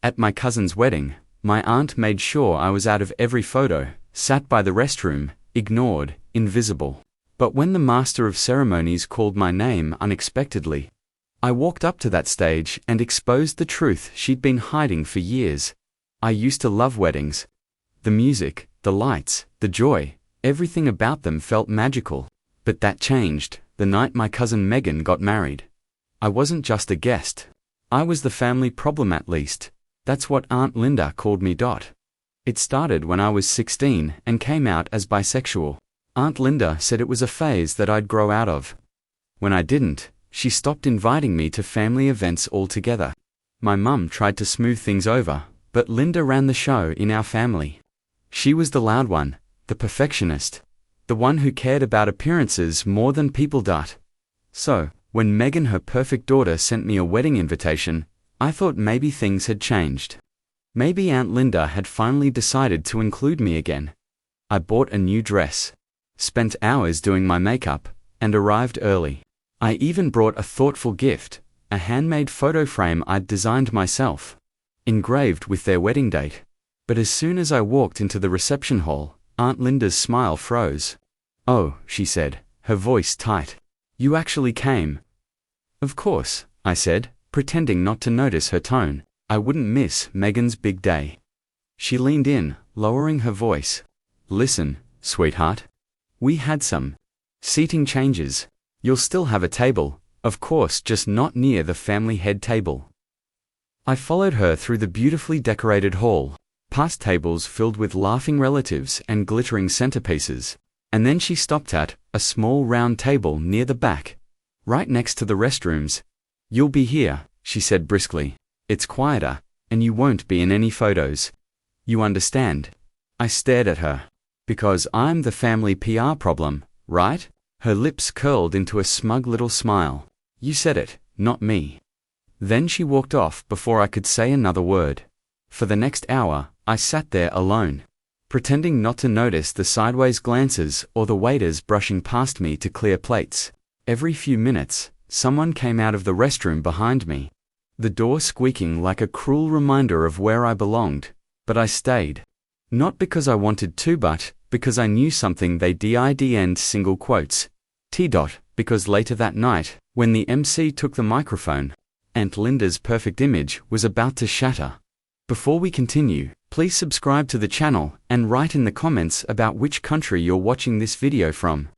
At my cousin's wedding, my aunt made sure I was out of every photo, sat by the restroom, ignored, invisible. But when the master of ceremonies called my name unexpectedly, I walked up to that stage and exposed the truth she'd been hiding for years. I used to love weddings. The music, the lights, the joy, everything about them felt magical. But that changed the night my cousin Megan got married. I wasn't just a guest. I was the family problem, at least. That's what Aunt Linda called me. It started when I was 16 and came out as bisexual. Aunt Linda said it was a phase that I'd grow out of. When I didn't, she stopped inviting me to family events altogether. My mum tried to smooth things over, but Linda ran the show in our family. She was the loud one, the perfectionist, the one who cared about appearances more than people. So, when Megan, her perfect daughter, sent me a wedding invitation, I thought maybe things had changed. Maybe Aunt Linda had finally decided to include me again. I bought a new dress, spent hours doing my makeup, and arrived early. I even brought a thoughtful gift, a handmade photo frame I'd designed myself, engraved with their wedding date. But as soon as I walked into the reception hall, Aunt Linda's smile froze. "Oh," she said, her voice tight. "You actually came?" "Of course," I said, pretending not to notice her tone. I wouldn't miss Megan's big day. She leaned in, lowering her voice. "Listen, sweetheart. We had some seating changes. You'll still have a table, of course, just not near the family head table." I followed her through the beautifully decorated hall, past tables filled with laughing relatives and glittering centerpieces, and then she stopped at a small round table near the back, right next to the restrooms. "You'll be here," she said briskly. "It's quieter, and you won't be in any photos. You understand?" I stared at her. "Because I'm the family PR problem, right?" Her lips curled into a smug little smile. "You said it, not me." Then she walked off before I could say another word. For the next hour, I sat there alone, pretending not to notice the sideways glances or the waiters brushing past me to clear plates. Every few minutes, someone came out of the restroom behind me, the door squeaking like a cruel reminder of where I belonged. But I stayed. Not because I wanted to, but because I knew something they didn't single quotes. Because later that night, when the MC took the microphone, Aunt Linda's perfect image was about to shatter. Before we continue, please subscribe to the channel and write in the comments about which country you're watching this video from.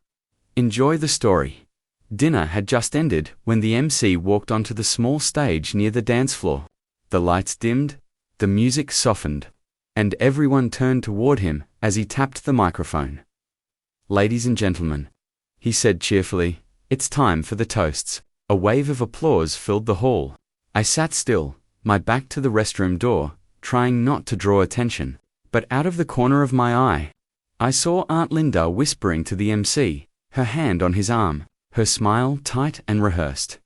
Enjoy the story. Dinner had just ended when the MC walked onto the small stage near the dance floor. The lights dimmed, the music softened, and everyone turned toward him as he tapped the microphone. "Ladies and gentlemen," he said cheerfully, "it's time for the toasts." A wave of applause filled the hall. I sat still, my back to the restroom door, trying not to draw attention. But out of the corner of my eye, I saw Aunt Linda whispering to the MC, her hand on his arm, her smile tight and rehearsed.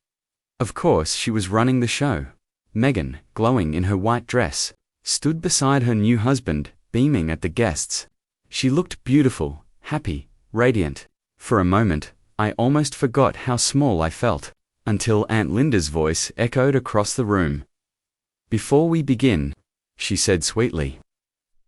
Of course she was running the show. Megan, glowing in her white dress, stood beside her new husband, beaming at the guests. She looked beautiful, happy, radiant. For a moment, I almost forgot how small I felt, until Aunt Linda's voice echoed across the room. "Before we begin," she said sweetly,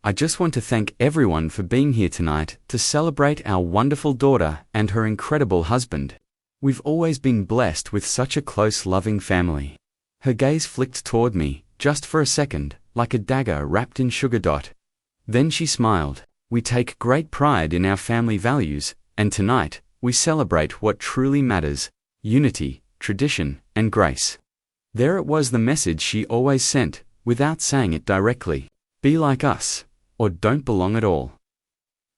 "I just want to thank everyone for being here tonight to celebrate our wonderful daughter and her incredible husband. We've always been blessed with such a close, loving family." Her gaze flicked toward me, just for a second, like a dagger wrapped in sugar. Then she smiled. "We take great pride in our family values, and tonight, we celebrate what truly matters: unity, tradition, and grace." There it was, the message she always sent, without saying it directly. Be like us, or don't belong at all.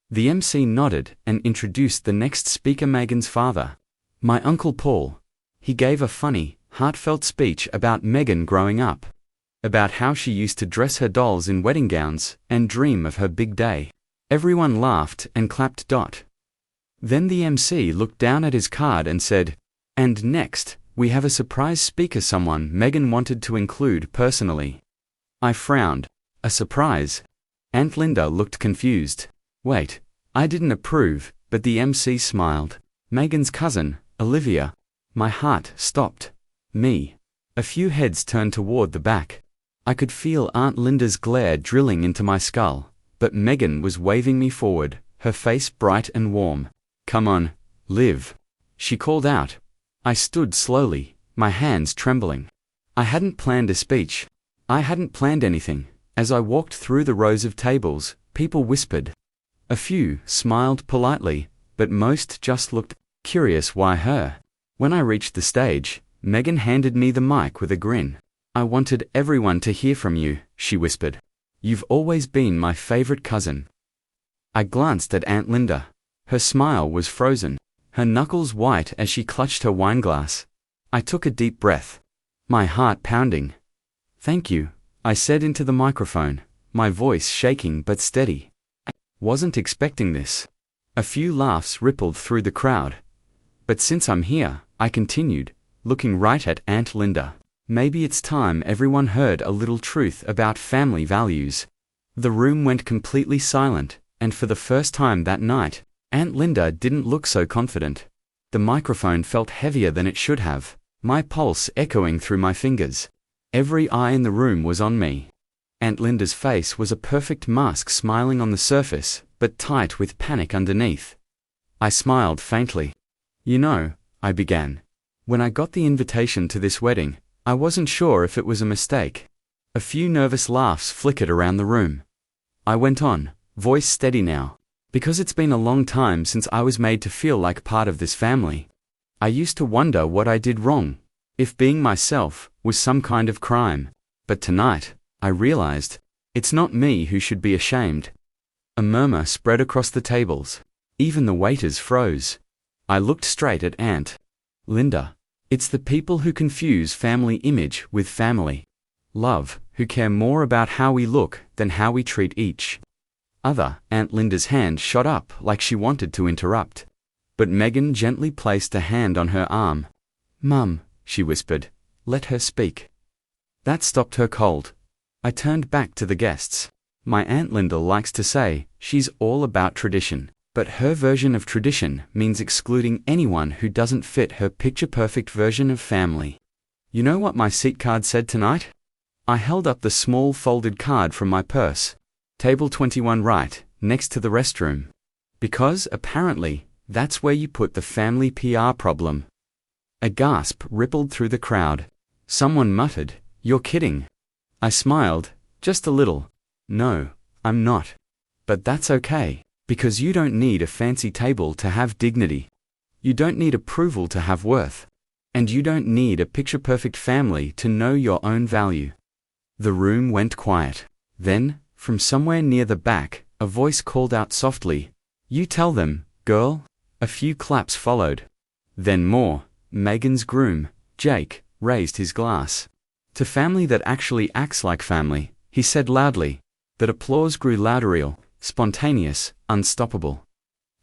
The MC nodded and introduced the next speaker, Megan's father, my Uncle Paul. He gave a funny, heartfelt speech about Megan growing up, about how she used to dress her dolls in wedding gowns and dream of her big day. Everyone laughed and clapped. Then the MC looked down at his card and said, "And next, we have a surprise speaker, someone Megan wanted to include personally." I frowned. "A surprise?" Aunt Linda looked confused. "Wait, I didn't approve," but the MC smiled. "Megan's cousin, Olivia." My heart stopped. "Me?" A few heads turned toward the back. I could feel Aunt Linda's glare drilling into my skull, but Megan was waving me forward, her face bright and warm. "Come on, Liv," she called out. I stood slowly, my hands trembling. I hadn't planned a speech. I hadn't planned anything. As I walked through the rows of tables, people whispered. A few smiled politely, but most just looked curious. Why her? When I reached the stage, Megan handed me the mic with a grin. "I wanted everyone to hear from you," she whispered. "You've always been my favorite cousin." I glanced at Aunt Linda. Her smile was frozen, her knuckles white as she clutched her wineglass. I took a deep breath, my heart pounding. "Thank you," I said into the microphone, my voice shaking but steady. I wasn't expecting this. A few laughs rippled through the crowd. "But since I'm here," I continued, looking right at Aunt Linda, "maybe it's time everyone heard a little truth about family values." The room went completely silent, and for the first time that night, Aunt Linda didn't look so confident. The microphone felt heavier than it should have, my pulse echoing through my fingers. Every eye in the room was on me. Aunt Linda's face was a perfect mask, smiling on the surface, but tight with panic underneath. I smiled faintly. "You know," I began, "when I got the invitation to this wedding, I wasn't sure if it was a mistake." A few nervous laughs flickered around the room. I went on, voice steady now. "Because it's been a long time since I was made to feel like part of this family. I used to wonder what I did wrong, if being myself was some kind of crime. But tonight, I realized, it's not me who should be ashamed." A murmur spread across the tables. Even the waiters froze. I looked straight at Aunt Linda. "It's the people who confuse family image with family love, who care more about how we look than how we treat each other." Aunt Linda's hand shot up like she wanted to interrupt. But Megan gently placed a hand on her arm. "Mum," she whispered, "let her speak." That stopped her cold. I turned back to the guests. My Aunt Linda likes to say, she's all about tradition, but her version of tradition means excluding anyone who doesn't fit her picture-perfect version of family. "You know what my seat card said tonight?" I held up the small folded card from my purse. "Table 21 right, next to the restroom." Because, apparently, that's where you put the family PR problem. A gasp rippled through the crowd. Someone muttered, "You're kidding." I smiled, just a little. "No, I'm not. But that's okay, because you don't need a fancy table to have dignity. You don't need approval to have worth. And you don't need a picture-perfect family to know your own value." The room went quiet. Then, from somewhere near the back, a voice called out softly, "You tell them, girl." A few claps followed. Then more. Megan's groom, Jake, raised his glass. "To family that actually acts like family," he said loudly. That applause grew louder, real, spontaneous, unstoppable.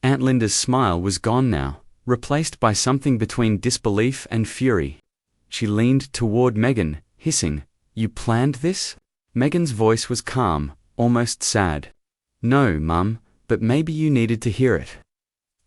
Aunt Linda's smile was gone now, replaced by something between disbelief and fury. She leaned toward Megan, hissing, "You planned this?" Megan's voice was calm, almost sad. "No, Mum, but maybe you needed to hear it."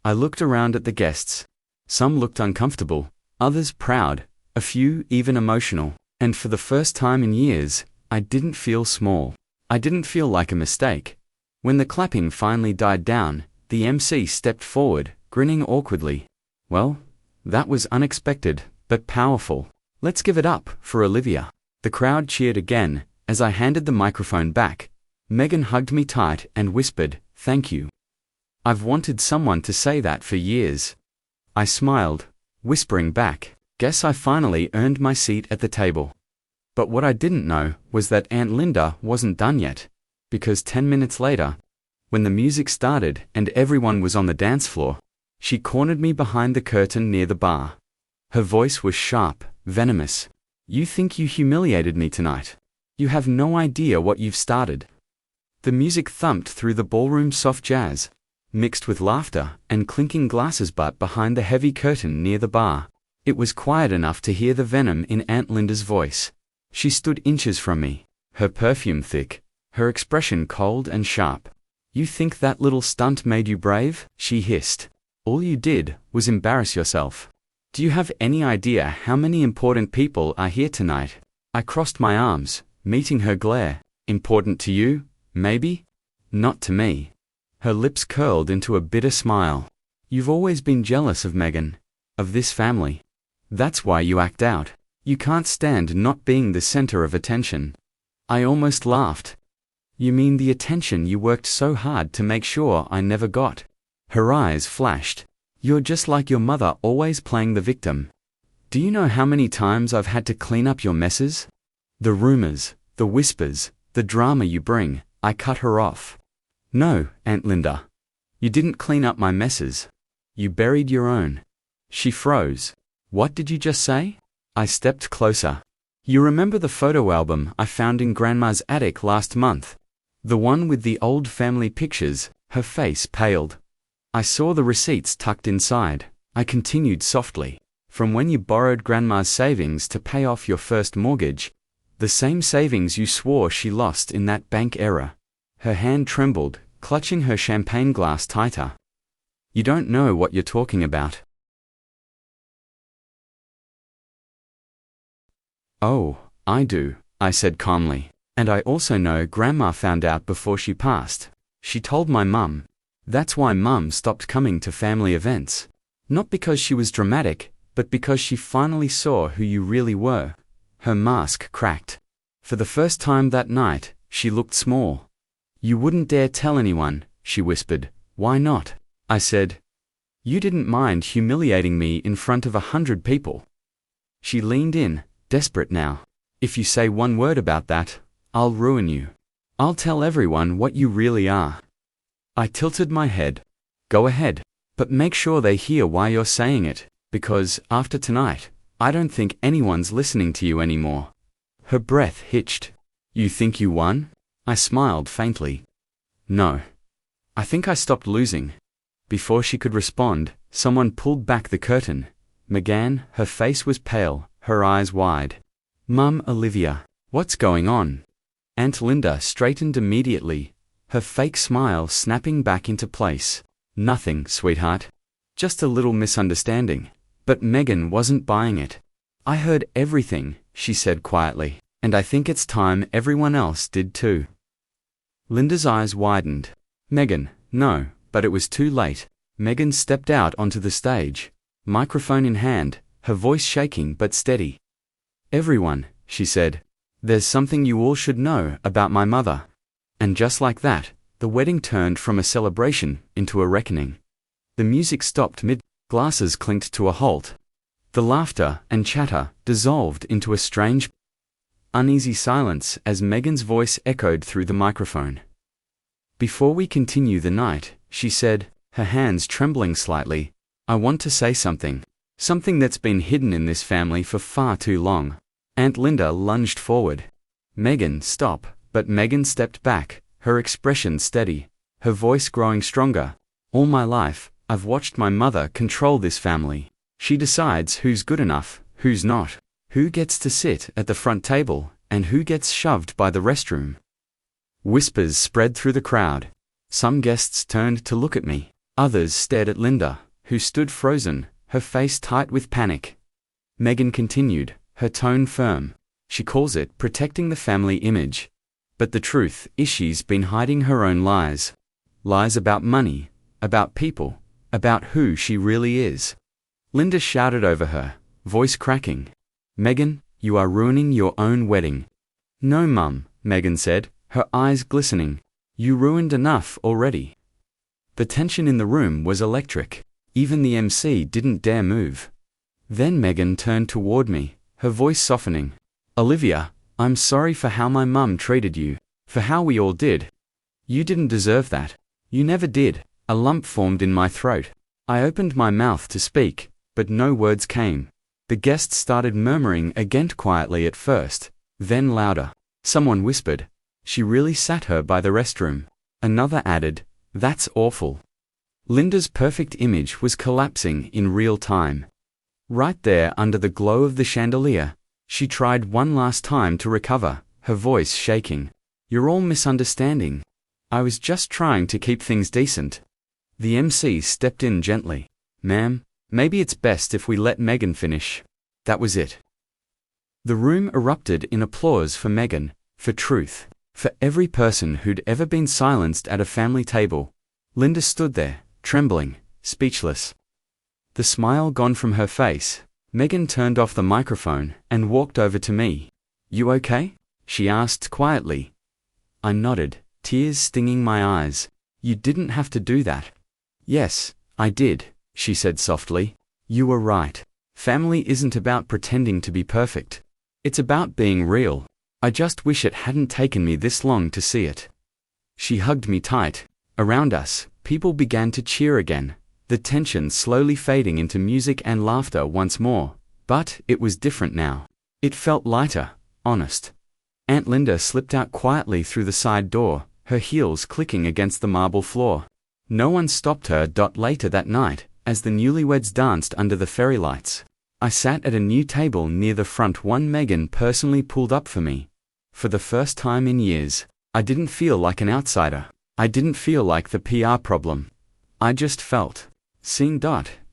I looked around at the guests. Some looked uncomfortable, others proud, a few even emotional, and for the first time in years, I didn't feel small. I didn't feel like a mistake. When the clapping finally died down, the MC stepped forward, grinning awkwardly. "Well, that was unexpected, but powerful. Let's give it up for Olivia." The crowd cheered again, as I handed the microphone back. Megan hugged me tight and whispered, "Thank you. I've wanted someone to say that for years." I smiled, whispering back, "Guess I finally earned my seat at the table." But what I didn't know was that Aunt Linda wasn't done yet, because 10 minutes later, when the music started and everyone was on the dance floor, she cornered me behind the curtain near the bar. Her voice was sharp, venomous. "You think you humiliated me tonight? You have no idea what you've started." The music thumped through the ballroom, soft jazz, mixed with laughter and clinking glasses, but behind the heavy curtain near the bar, it was quiet enough to hear the venom in Aunt Linda's voice. She stood inches from me, her perfume thick, her expression cold and sharp. "You think that little stunt made you brave?" she hissed. "All you did was embarrass yourself. Do you have any idea how many important people are here tonight?" I crossed my arms, meeting her glare. Important to you, maybe? Not to me. Her lips curled into a bitter smile. You've always been jealous of Megan. Of this family. That's why you act out. You can't stand not being the center of attention. I almost laughed. You mean the attention you worked so hard to make sure I never got? Her eyes flashed. You're just like your mother, always playing the victim. Do you know how many times I've had to clean up your messes? The rumors, the whispers, the drama you bring. I cut her off. No, Aunt Linda. You didn't clean up my messes. You buried your own. She froze. What did you just say? I stepped closer. You remember the photo album I found in Grandma's attic last month? The one with the old family pictures. Her face paled. I saw the receipts tucked inside. I continued softly. From when you borrowed Grandma's savings to pay off your first mortgage. The same savings you swore she lost in that bank error. Her hand trembled, clutching her champagne glass tighter. You don't know what you're talking about. Oh, I do, I said calmly. And I also know Grandma found out before she passed. She told my mum. That's why Mum stopped coming to family events. Not because she was dramatic, but because she finally saw who you really were. Her mask cracked. For the first time that night, she looked small. You wouldn't dare tell anyone, she whispered. Why not? I said. You didn't mind humiliating me in front of 100 people. She leaned in, desperate now. If you say one word about that, I'll ruin you. I'll tell everyone what you really are. I tilted my head. Go ahead, but make sure they hear why you're saying it, because, after tonight, I don't think anyone's listening to you anymore. Her breath hitched. You think you won? I smiled faintly. No. I think I stopped losing. Before she could respond, someone pulled back the curtain. Megan, her face was pale, her eyes wide. Mum, Olivia, what's going on? Aunt Linda straightened immediately, her fake smile snapping back into place. Nothing, sweetheart. Just a little misunderstanding. But Megan wasn't buying it. I heard everything, she said quietly, and I think it's time everyone else did too. Linda's eyes widened. Megan, no, but it was too late. Megan stepped out onto the stage, microphone in hand, her voice shaking but steady. Everyone, she said, there's something you all should know about my mother. And just like that, the wedding turned from a celebration into a reckoning. The music stopped mid, glasses clinked to a halt. The laughter and chatter dissolved into a strange, uneasy silence as Megan's voice echoed through the microphone. Before we continue the night, she said, her hands trembling slightly, I want to say something. Something that's been hidden in this family for far too long. Aunt Linda lunged forward. Megan, stop. But Megan stepped back, her expression steady, her voice growing stronger. All my life, I've watched my mother control this family. She decides who's good enough, who's not, who gets to sit at the front table, and who gets shoved by the restroom. Whispers spread through the crowd. Some guests turned to look at me. Others stared at Linda, who stood frozen, her face tight with panic. Megan continued, her tone firm. She calls it protecting the family image. But the truth is she's been hiding her own lies. Lies about money, about people, about who she really is. Linda shouted over her, voice cracking. Megan, you are ruining your own wedding. No, Mum, Megan said, her eyes glistening. You ruined enough already. The tension in the room was electric. Even the MC didn't dare move. Then Megan turned toward me, her voice softening. Olivia, I'm sorry for how my mum treated you, for how we all did. You didn't deserve that. You never did. A lump formed in my throat. I opened my mouth to speak, but no words came. The guests started murmuring again quietly at first, then louder. Someone whispered, she really sat her by the restroom. Another added, that's awful. Linda's perfect image was collapsing in real time. Right there under the glow of the chandelier, she tried one last time to recover, her voice shaking. You're all misunderstanding. I was just trying to keep things decent. The MC stepped in gently. Ma'am, maybe it's best if we let Megan finish. That was it. The room erupted in applause for Megan, For truth. For every person who'd ever been silenced at a family table. Linda stood there, trembling, speechless. The smile gone from her face, Megan turned off the microphone and walked over to me. "You okay?" she asked quietly. I nodded, tears stinging my eyes. "You didn't have to do that." "Yes, I did," she said softly. "You were right. Family isn't about pretending to be perfect. It's about being real. I just wish it hadn't taken me this long to see it." She hugged me tight. Around us, people began to cheer again, the tension slowly fading into music and laughter once more. But it was different now. It felt lighter, honest. Aunt Linda slipped out quietly through the side door, her heels clicking against the marble floor. No one stopped her. Later that night, as the newlyweds danced under the fairy lights, I sat at a new table near the front one Megan personally pulled up for me. For the first time in years, I didn't feel like an outsider. I didn't feel like the PR problem. I just felt seen.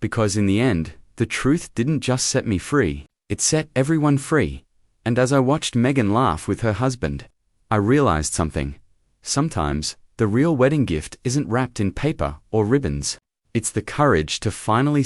Because in the end, the truth didn't just set me free, it set everyone free. And as I watched Megan laugh with her husband, I realized something. Sometimes, the real wedding gift isn't wrapped in paper or ribbons. It's the courage to finally